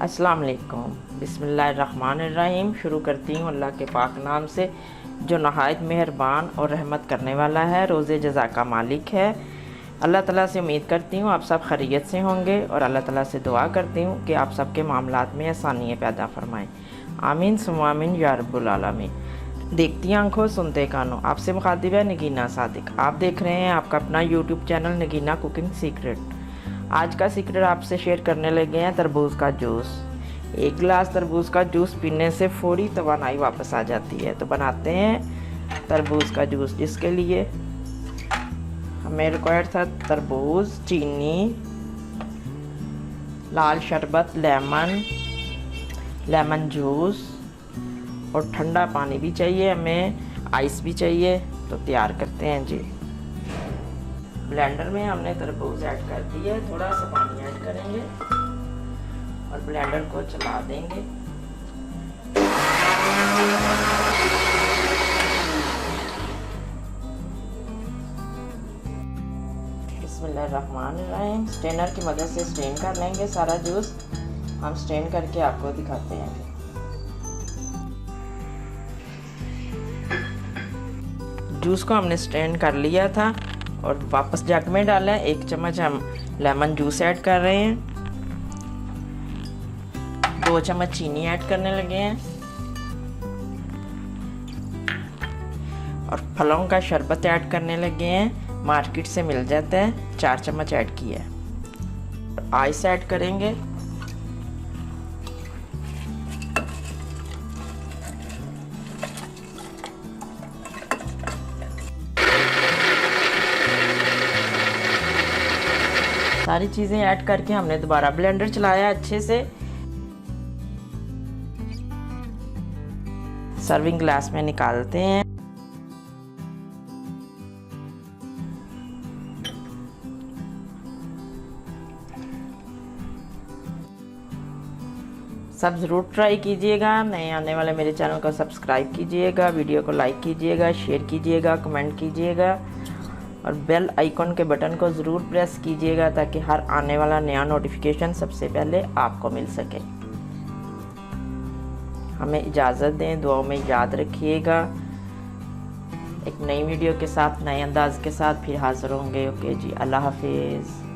अस्सलाम वालेकुम। बिस्मिल्लाहिर्रहमानिर्रहीम। शुरू करती हूँ अल्लाह के पाक नाम से जो नहायत मेहरबान और रहमत करने वाला है, रोज़े जज़ा का मालिक है। अल्लाह ताला से उम्मीद करती हूँ आप सब खैरियत से होंगे और अल्लाह ताला से दुआ करती हूँ कि आप सबके मामलात में आसानियाँ पैदा फरमाएँ। आमीन सुम्मा आमीन या रब्बुल आलमीन। देखती आंखों सुनते कानों, आपसे मुखातिब है नगीना सादिक। आप देख रहे हैं आपका अपना YouTube channel Nagina cooking secret. आज का सीक्रेट आपसे शेयर करने लगे हैं तरबूज का जूस। एक गिलास तरबूज का जूस पीने से फौरी तवानाई वापस आ जाती है। तो बनाते हैं तरबूज का जूस, जिसके लिए हमें रिक्वायर्ड था तरबूज, चीनी, लाल शरबत, लेमन जूस और ठंडा पानी भी चाहिए, हमें आइस भी चाहिए। तो तैयार करते हैं जी। ब्लेंडर में हमने तरबूज ऐड कर दिया है, थोड़ा सा पानी ऐड करेंगे और ब्लेंडर को चला देंगे। बिस्मिल्लाहिर्रहमानिर्रहीम। स्ट्रेनर की मदद से स्ट्रेन कर लेंगे सारा जूस। हम स्ट्रेन करके आपको दिखाते हैं। जूस को हमने स्ट्रेन कर लिया था और वापस जग में डाला है। 1 चम्मच हम लेमन जूस ऐड कर रहे हैं, 2 चम्मच चीनी ऐड करने लगे हैं और फलों का शरबत ऐड करने लगे हैं। मार्केट से मिल जाता है, 4 चम्मच ऐड किया है। आइस ऐड करेंगे, सारी चीज़ें ऐड करके हमने दोबारा ब्लेंडर चलाया अच्छे से। सर्विंग ग्लास में निकालते हैं। सब ज़रूर ट्राई कीजिएगा। नए आने वाले मेरे चैनल को सब्सक्राइब कीजिएगा, वीडियो को लाइक कीजिएगा, शेयर कीजिएगा, कमेंट कीजिएगा और बेल आइकॉन के बटन को ज़रूर प्रेस कीजिएगा ताकि हर आने वाला नया नोटिफिकेशन सबसे पहले आपको मिल सके। हमें इजाज़त दें, दुआओं में याद रखिएगा। एक नई वीडियो के साथ, नए अंदाज के साथ फिर हाज़िर होंगे। ओके जी, अल्लाह हाफिज़।